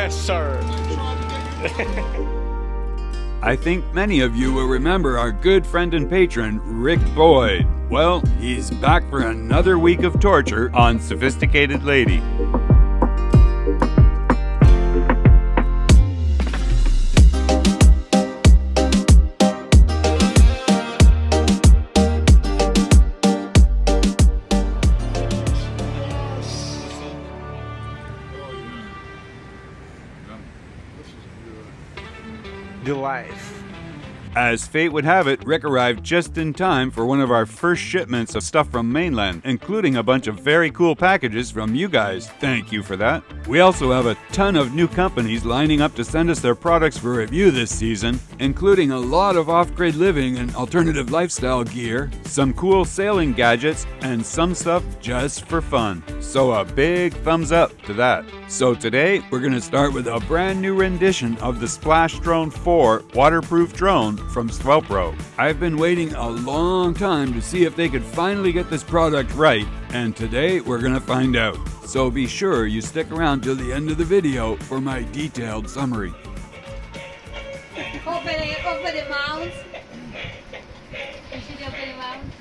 Yes, sir. I think many of you will remember our good friend and patron, Rick Boyd. Well, he's back for another week of torture on Sophisticated Lady. The life. As fate would have it, Rick arrived just in time for one of our first shipments of stuff from mainland, including a bunch of very cool packages from you guys. Thank you for that. We also have a ton of new companies lining up to send us their products for review this season, including a lot of off-grid living and alternative lifestyle gear, some cool sailing gadgets, and some stuff just for fun. So a big thumbs up to that. So today, we're going to start with a brand new rendition of the SplashDrone 4 waterproof drone from SwellPro. I've been waiting a long time to see if they could finally get this product right, and today we're going to find out. So be sure you stick around till the end of the video for my detailed summary. Open the mount. You should open the mount.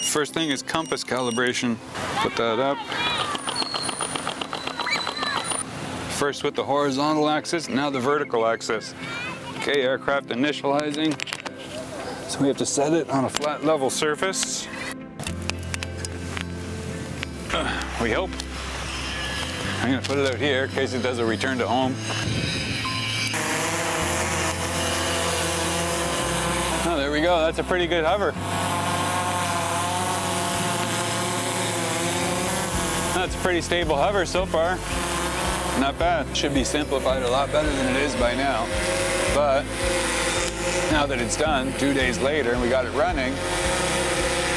First thing is compass calibration. Put that up. First with the horizontal axis, now the vertical axis. Okay, aircraft initializing. So we have to set it on a flat level surface. We hope. I'm gonna put it out here in case it does a return to home. Oh, there we go, that's a pretty good hover. That's a pretty stable hover so far. Not bad. Should be simplified a lot better than it is by now. But now that it's done, 2 days later, and we got it running,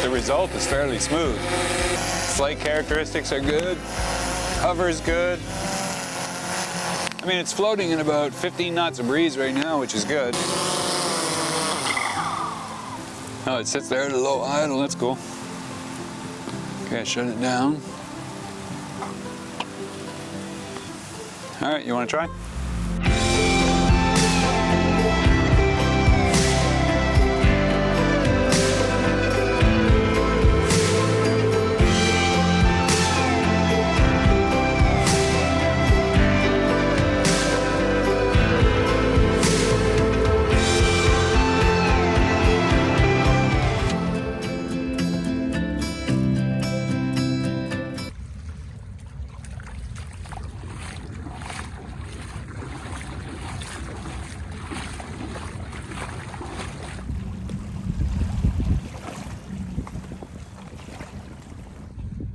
the result is fairly smooth. Flight characteristics are good. Hover's good. I mean, it's floating in about 15 knots of breeze right now, which is good. Oh, it sits there at a low idle. That's cool. Okay, shut it down. All right, you want to try?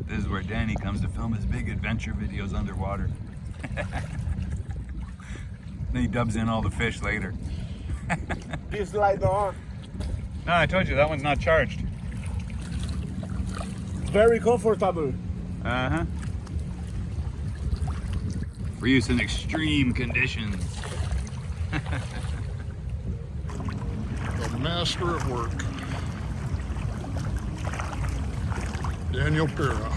This is where Danny comes to film his big adventure videos underwater. Then he dubs in all the fish later. This light on. No, I told you, that one's not charged. Very comfortable. Uh-huh. For use in extreme conditions. The master at work. Daniel Pera.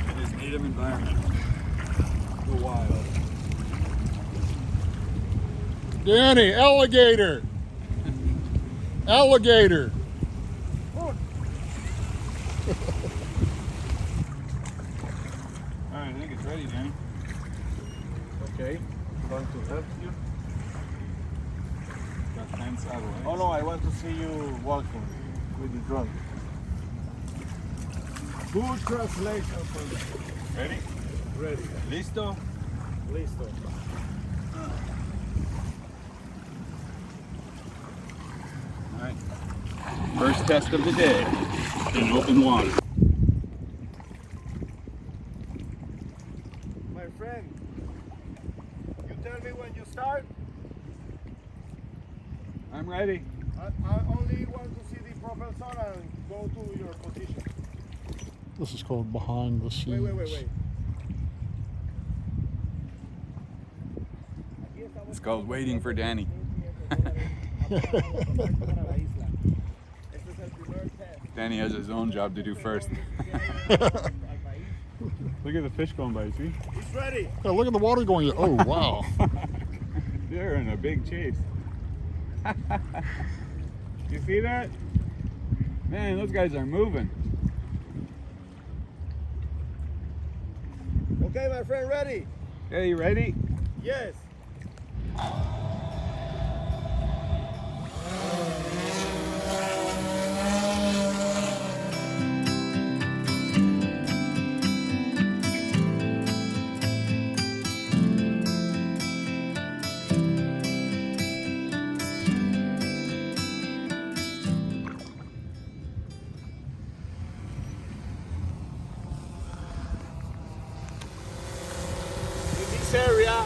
In his native environment. The wild. Danny, alligator. Alligator. Alright, I think it's ready, Danny. Okay. Going to help you. Got 10 satellites. Oh no, I want to see you walking with the drone. Full translation for me. Ready? Ready. Listo? Listo. All right. First test of the day in open water. My friend, you tell me when you start. I'm ready. I only want to see the professor and go to your position. This is called behind the scenes. Wait. It's called waiting for Danny. Danny has his own job to do first. Look at the fish going by, see? He's ready. Yeah, look at the water going. Oh, wow. They're in a big chase. You see that? Man, those guys are moving. Okay, my friend, ready? Okay, you ready? Yes. In this area.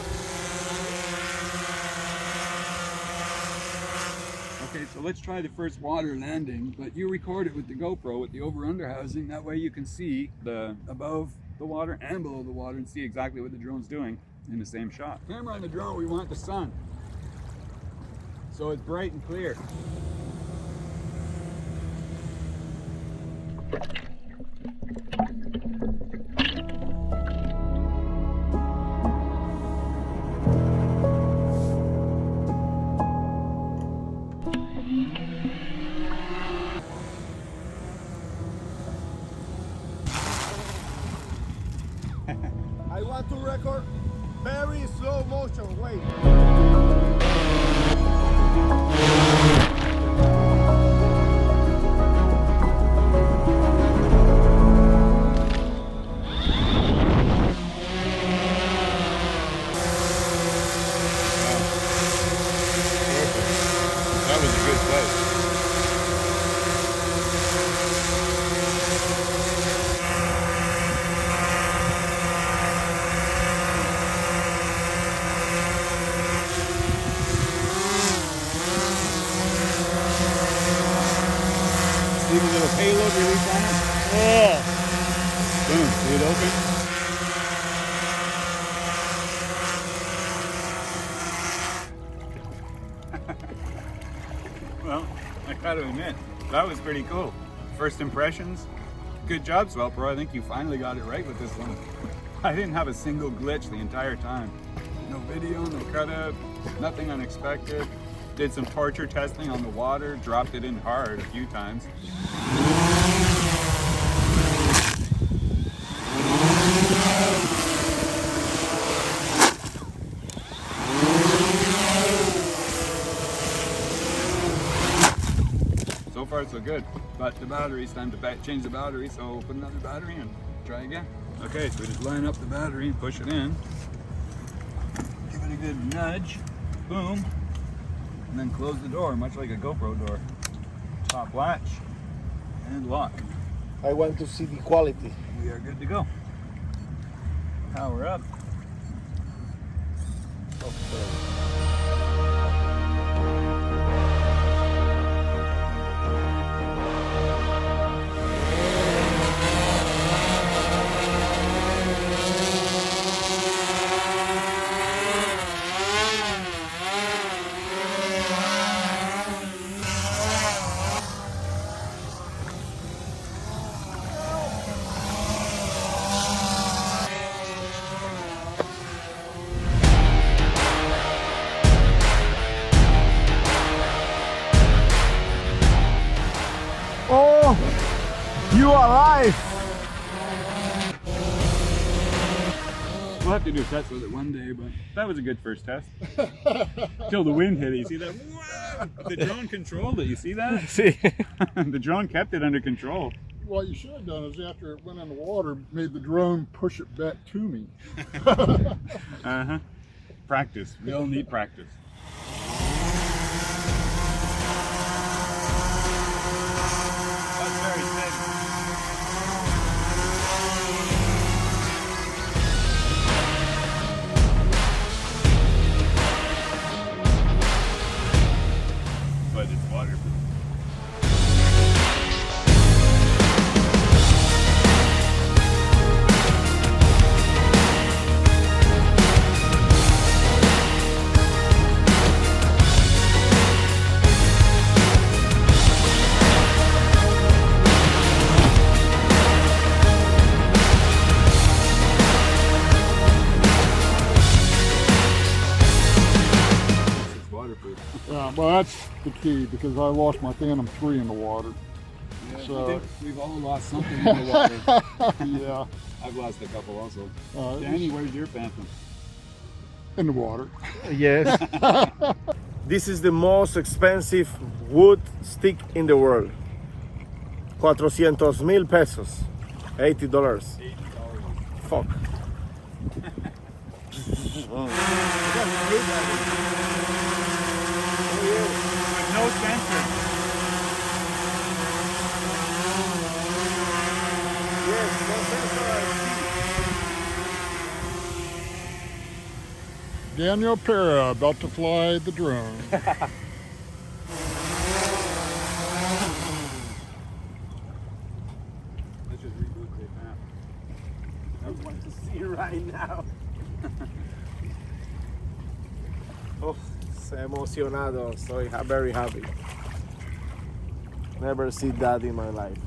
Okay, so let's try the first water landing, but you record it with the GoPro with the over-under housing. That way you can see the above the water and below the water and see exactly what the drone's doing in the same shot. Camera on the drone, we want the sun. So it's bright and clear. I want to record very slow motion. Wait. That was a good place. See the little payload release on it? Yeah. Boom, see it open? Well, I gotta admit, that was pretty cool. First impressions, good job, SwellPro. I think you finally got it right with this one. I didn't have a single glitch the entire time. No video, no cutout, nothing unexpected. Did some torture testing on the water, dropped it in hard a few times. So far so good, but the battery's time to change the battery, so put another battery in, try again. Okay, so we just line up the battery and push it in. Give it a good nudge, boom, and then close the door, much like a GoPro door. Top latch and lock. I want to see the quality. We are good to go. Power up. Oh, you alive! We'll have to do a test with it one day, but that was a good first test. Till the wind hit it, you see that? Whoa! The drone controlled it, you see that? See. The drone kept it under control. what you should have done is after it went in the water, made the drone push it back to me. Practice. We all need practice. That's very steady. But it's waterproof. Yeah, well, that's the key because I lost my Phantom 3 in the water. Yeah, So- I think we've all lost something in the water. Yeah, I've lost a couple also. uh, Danny, where's your Phantom? in the water. Yes. This is the most expensive wood stick in the world. 400,000 pesos. $80. Fuck. With no sensor. Yes, no sensor. Daniel Pera about to fly the drone. Let's just reboot the app. I want to see right now. Oh, estoy emocionado. Estoy very happy. Never seen that in my life.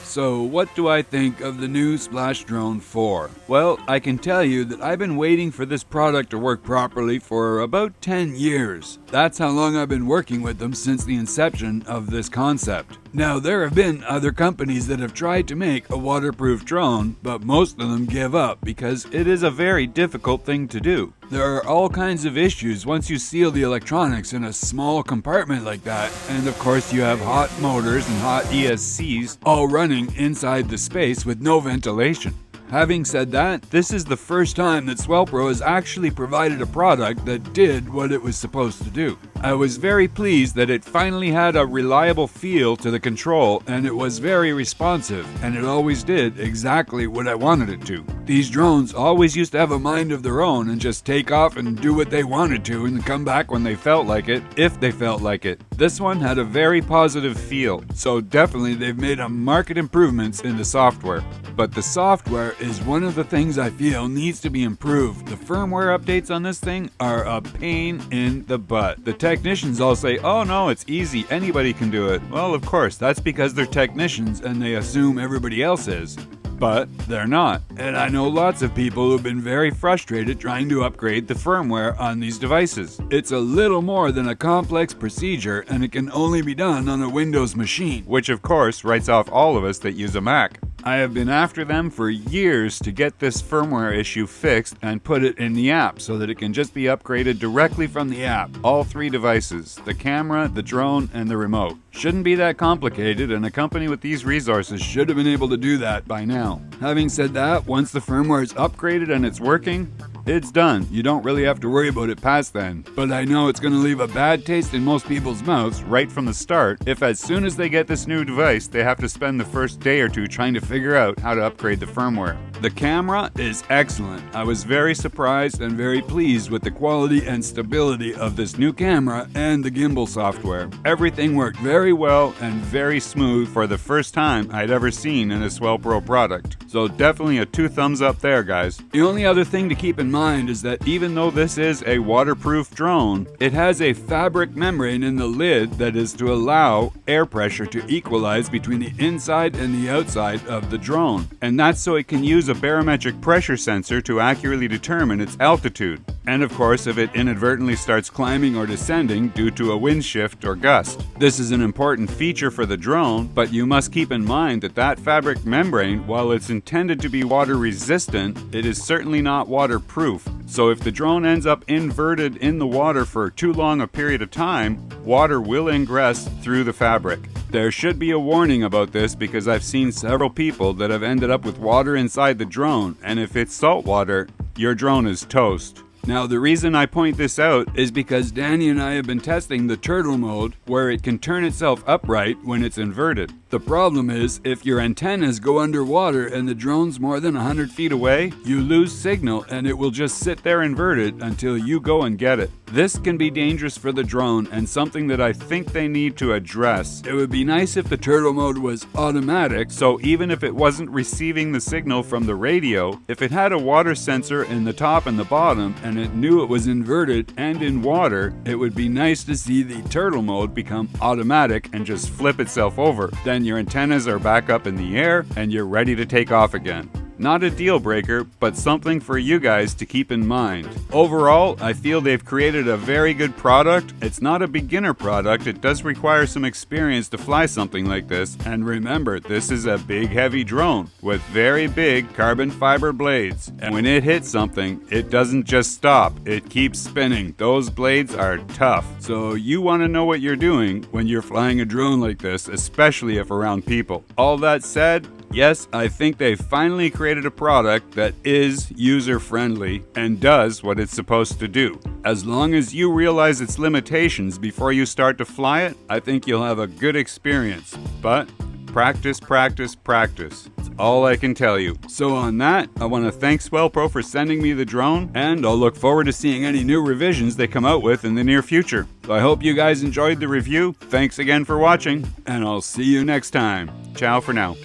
So, what do I think of the new SplashDrone 4? Well, I can tell you that I've been waiting for this product to work properly for about 10 years. That's how long I've been working with them since the inception of this concept. Now, there have been other companies that have tried to make a waterproof drone, but most of them give up because it is a very difficult thing to do. There are all kinds of issues once you seal the electronics in a small compartment like that, and of course you have hot motors and hot ESCs all running inside the space with no ventilation. Having said that, this is the first time that SwellPro has actually provided a product that did what it was supposed to do. I was very pleased that it finally had a reliable feel to the control, and it was very responsive, and it always did exactly what I wanted it to. These drones always used to have a mind of their own and just take off and do what they wanted to and come back when they felt like it, if they felt like it. This one had a very positive feel, so definitely they've made a marked improvements in the software. But the software is one of the things I feel needs to be improved. The firmware updates on this thing are a pain in the butt. The technicians all say, oh no, it's easy, anybody can do it. Well, of course, that's because they're technicians and they assume everybody else is. But they're not. And I know lots of people who've been very frustrated trying to upgrade the firmware on these devices. It's a little more than a complex procedure, and it can only be done on a Windows machine, which of course writes off all of us that use a Mac. I have been after them for years to get this firmware issue fixed and put it in the app so that it can just be upgraded directly from the app. All three devices, the camera, the drone, and the remote. Shouldn't be that complicated, and a company with these resources should have been able to do that by now. Having said that, once the firmware is upgraded and it's working, it's done. You don't really have to worry about it past then. But I know it's going to leave a bad taste in most people's mouths right from the start if as soon as they get this new device, they have to spend the first day or two trying to figure out how to upgrade the firmware. The camera is excellent. I was very surprised and very pleased with the quality and stability of this new camera and the Gimbal software. Everything worked very well and very smooth for the first time I'd ever seen in a SwellPro product. So definitely a 2 thumbs up there, guys. The only other thing to keep in mind is that even though this is a waterproof drone, it has a fabric membrane in the lid that is to allow air pressure to equalize between the inside and the outside of the drone. And that's so it can use use a barometric pressure sensor to accurately determine its altitude, and of course if it inadvertently starts climbing or descending due to a wind shift or gust. This is an important feature for the drone, but you must keep in mind that that fabric membrane, while it's intended to be water resistant, it is certainly not waterproof. So if the drone ends up inverted in the water for too long a period of time, water will ingress through the fabric. There should be a warning about this because I've seen several people that have ended up with water inside the drone, and if it's salt water, your drone is toast. Now the reason I point this out is because Danny and I have been testing the turtle mode where it can turn itself upright when it's inverted. The problem is if your antennas go underwater and the drone's more than 100 feet away, you lose signal and it will just sit there inverted until you go and get it. This can be dangerous for the drone and something that I think they need to address. It would be nice if the turtle mode was automatic, so even if it wasn't receiving the signal from the radio, if it had a water sensor in the top and the bottom and it knew it was inverted and in water, it would be nice to see the turtle mode become automatic and just flip itself over. Then your antennas are back up in the air and you're ready to take off again. Not a deal breaker, but something for you guys to keep in mind. Overall, I feel they've created a very good product. It's not a beginner product, it does require some experience to fly something like this. And remember, this is a big heavy drone with very big carbon fiber blades. And when it hits something, it doesn't just stop, it keeps spinning. Those blades are tough. So you want to know what you're doing when you're flying a drone like this, especially if around people. All that said, yes, I think they finally created a product that is user-friendly and does what it's supposed to do. As long as you realize its limitations before you start to fly it, I think you'll have a good experience. But practice, practice, practice. That's all I can tell you. So on that, I want to thank SwellPro for sending me the drone, and I'll look forward to seeing any new revisions they come out with in the near future. So I hope you guys enjoyed the review. Thanks again for watching, and I'll see you next time. Ciao for now.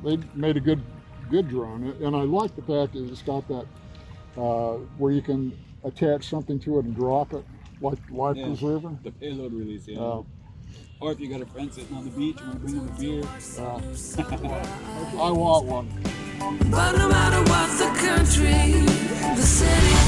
They made a good drone, and I like the fact that it's got that where you can attach something to it and drop it, like life preserver. The payload release, yeah. Or if you got a friend sitting on the beach, you want to bring them a beer. I want one. But no matter what the country, the city